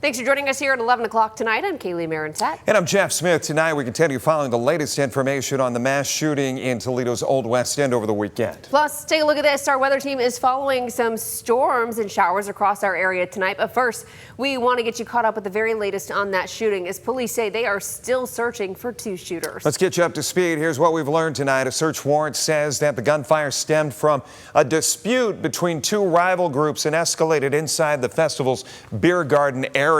Thanks for joining us here at 11 o'clock tonight. I'm Kaylee Marinsat. And I'm Jeff Smith. Tonight we continue following the latest information on the mass shooting in Toledo's Old West End over the weekend. Plus, take a look at this. Our weather team is following some storms and showers across our area tonight. But first, we want to get you caught up with the very latest on that shooting, as police say they are still searching for two shooters. Let's get you up to speed. Here's what we've learned tonight. A search warrant says that the gunfire stemmed from a dispute between two rival groups and escalated inside the festival's beer garden area.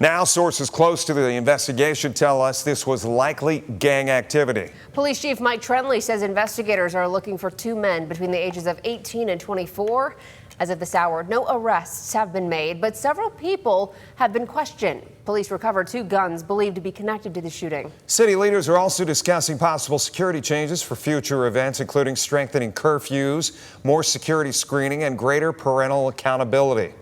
Now, sources close to the investigation tell us this was likely gang activity. Police Chief Mike Trenley says investigators are looking for two men between the ages of 18 and 24. As of this hour, no arrests have been made, but several people have been questioned. Police recovered two guns believed to be connected to the shooting. City leaders are also discussing possible security changes for future events, including strengthening curfews, more security screening, and greater parental accountability.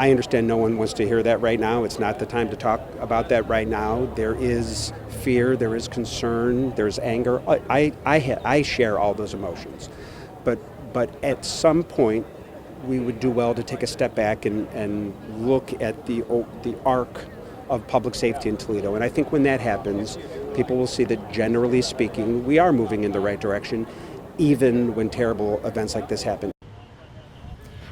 I understand no one wants to hear that right now. It's not the time to talk about that right now. There is fear, there is concern, there's anger. I share all those emotions. But at some point, we would do well to take a step back and look at the arc of public safety in Toledo. And I think when that happens, people will see that generally speaking, we are moving in the right direction, even when terrible events like this happen.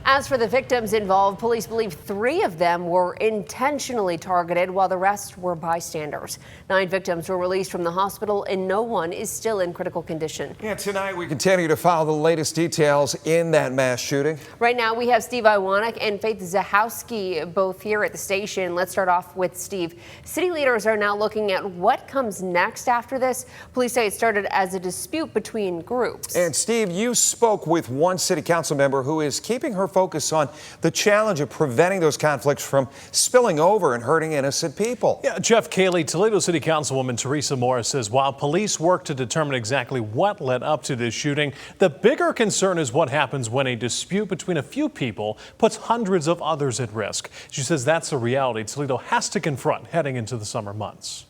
As for the victims involved, police believe 3 of them were intentionally targeted while the rest were bystanders. 9 victims were released from the hospital and no one is still in critical condition. Yeah, tonight we continue to follow the latest details in that mass shooting. Right now we have Steve Iwanek and Faith Zahowski both here at the station. Let's start off with Steve. City leaders are now looking at what comes next after this. Police say it started as a dispute between groups. And Steve, you spoke with one city council member who is keeping her focus on the challenge of preventing those conflicts from spilling over and hurting innocent people. Yeah, Jeff, Kaylee, Toledo City Councilwoman Teresa Morris says while police work to determine exactly what led up to this shooting, the bigger concern is what happens when a dispute between a few people puts hundreds of others at risk. She says that's a reality Toledo has to confront heading into the summer months.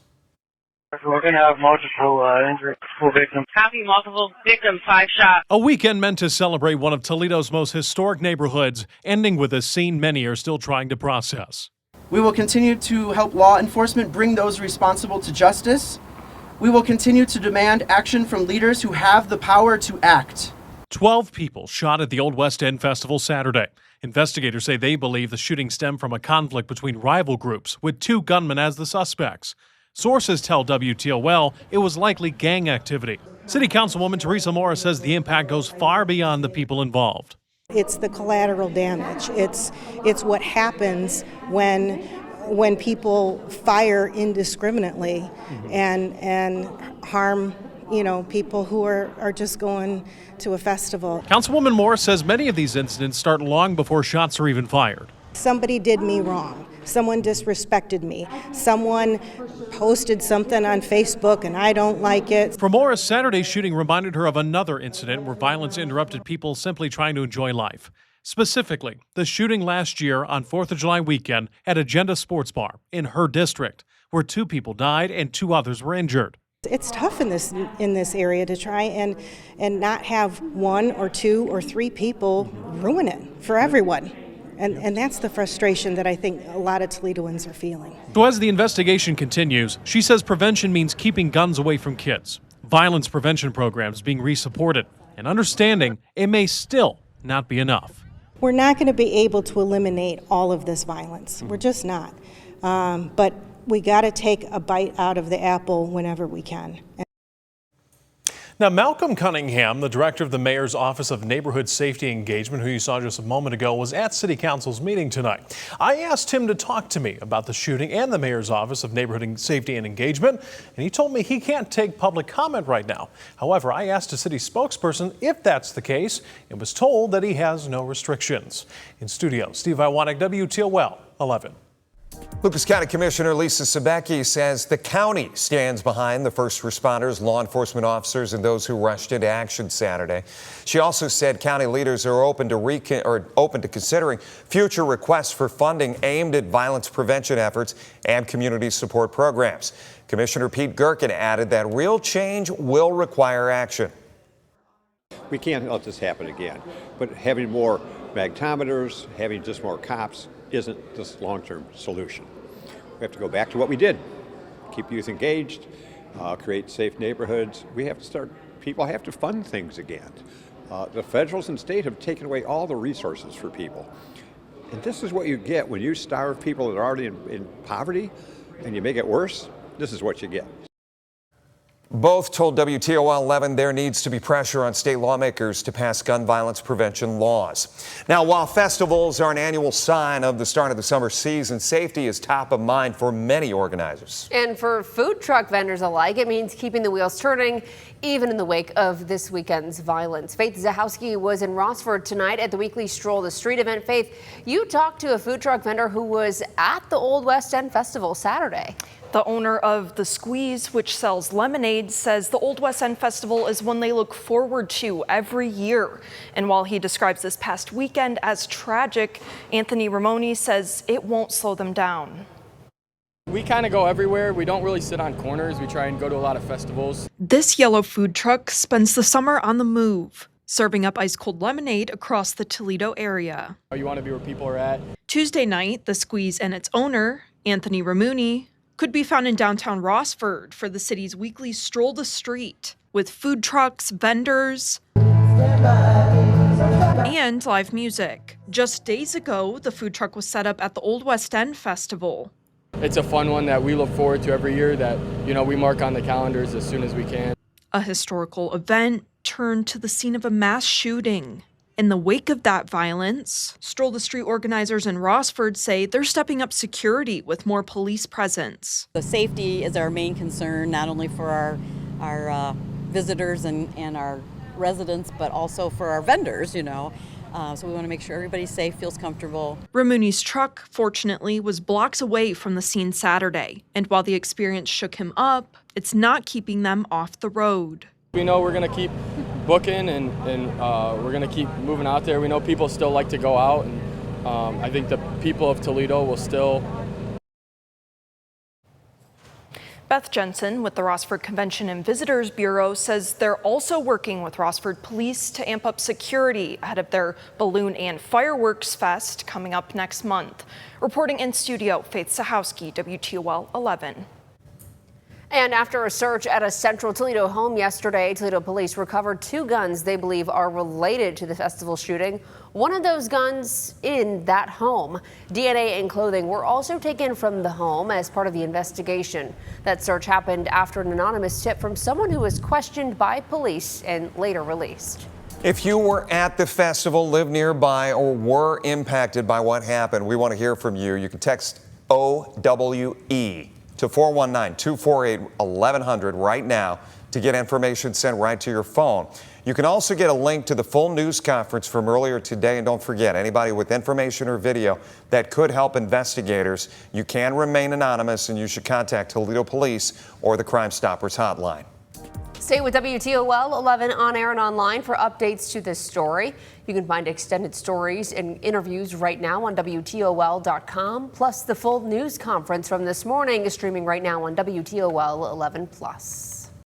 We're going to have multiple injuries, victims. Having multiple victims, 5 shots. A weekend meant to celebrate one of Toledo's most historic neighborhoods, ending with a scene many are still trying to process. We will continue to help law enforcement bring those responsible to justice. We will continue to demand action from leaders who have the power to act. 12 people shot at the Old West End Festival Saturday. Investigators say they believe the shooting stemmed from a conflict between rival groups, with 2 gunmen as the suspects. Sources tell WTOL it was likely gang activity. City Councilwoman Teresa Morris says the impact goes far beyond the people involved. It's the collateral damage. It's what happens when people fire indiscriminately and harm, people who are just going to a festival. Councilwoman Morris says many of these incidents start long before shots are even fired. Somebody did me wrong. Someone disrespected me. Someone posted something on Facebook and I don't like it. For Morris, Saturday's shooting reminded her of another incident where violence interrupted people simply trying to enjoy life. Specifically, the shooting last year on 4th of July weekend at Agenda Sports Bar in her district, where 2 people died and 2 others were injured. It's tough in this area to try and not have 1 or 2 or 3 people ruin it for everyone. And that's the frustration that I think a lot of Toledoans are feeling. So as the investigation continues, she says prevention means keeping guns away from kids, violence prevention programs being resupported, and understanding it may still not be enough. We're not going to be able to eliminate all of this violence. We're just not. But we got to take a bite out of the apple whenever we can. Now, Malcolm Cunningham, the director of the Mayor's Office of Neighborhood Safety Engagement, who you saw just a moment ago, was at City Council's meeting tonight. I asked him to talk to me about the shooting and the Mayor's Office of Neighborhood Safety and Engagement, and he told me he can't take public comment right now. However, I asked a city spokesperson if that's the case and was told that he has no restrictions. In studio, Steve Iwanek, WTOL 11. Lucas County Commissioner Lisa Sebecki says the county stands behind the first responders, law enforcement officers, and those who rushed into action Saturday. She also said county leaders are open to considering future requests for funding aimed at violence prevention efforts and community support programs. Commissioner Pete Gerken added that real change will require action. We can't let this happen again, but having more magnetometers, having just more cops isn't this long-term solution. We have to go back to what we did. Keep youth engaged, create safe neighborhoods. People have to fund things again. The federals and state have taken away all the resources for people. And this is what you get when you starve people that are already in poverty and you make it worse. This is what you get. Both told WTOL 11 there needs to be pressure on state lawmakers to pass gun violence prevention laws. Now, while festivals are an annual sign of the start of the summer season, safety is top of mind for many organizers. And for food truck vendors alike, it means keeping the wheels turning, even in the wake of this weekend's violence. Faith Zahowski was in Rossford tonight at the weekly Stroll the Street event. Faith, you talked to a food truck vendor who was at the Old West End Festival Saturday. The owner of The Squeeze, which sells lemonade, says the Old West End Festival is one they look forward to every year. And while he describes this past weekend as tragic, Anthony Ramoni says it won't slow them down. We kind of go everywhere. We don't really sit on corners. We try and go to a lot of festivals. This yellow food truck spends the summer on the move, serving up ice-cold lemonade across the Toledo area. You want to be where people are at. Tuesday night, The Squeeze and its owner, Anthony Ramuni, could be found in downtown Rossford for the city's weekly Stroll the Street, with food trucks, vendors, and live music. Just days ago, the food truck was set up at the Old West End Festival. It's a fun one that we look forward to every year that, we mark on the calendars as soon as we can. A historical event turned to the scene of a mass shooting. In the wake of that violence, Stroll the Street organizers in Rossford say they're stepping up security with more police presence. The safety is our main concern, not only for our visitors and our residents, but also for our vendors, So we want to make sure everybody's safe, feels comfortable. Ramuni's truck, fortunately, was blocks away from the scene Saturday. And while the experience shook him up, it's not keeping them off the road. We know we're going to keep booking and we're going to keep moving out there. We know people still like to go out, and I think the people of Toledo will still. Beth Jensen with the Rossford Convention and Visitors Bureau says they're also working with Rossford Police to amp up security ahead of their balloon and fireworks fest coming up next month. Reporting in studio, Faith Zahowski, WTOL 11. And after a search at a central Toledo home yesterday, Toledo police recovered 2 guns they believe are related to the festival shooting. One of those guns in that home. DNA and clothing were also taken from the home as part of the investigation. That search happened after an anonymous tip from someone who was questioned by police and later released. If you were at the festival, live nearby, or were impacted by what happened, we want to hear from you. You can text OWE to 419-248-1100 right now to get information sent right to your phone. You can also get a link to the full news conference from earlier today. And don't forget, anybody with information or video that could help investigators, you can remain anonymous and you should contact Toledo Police or the Crime Stoppers hotline. Stay with WTOL 11 on air and online for updates to this story. You can find extended stories and interviews right now on WTOL.com. Plus, the full news conference from this morning is streaming right now on WTOL 11+.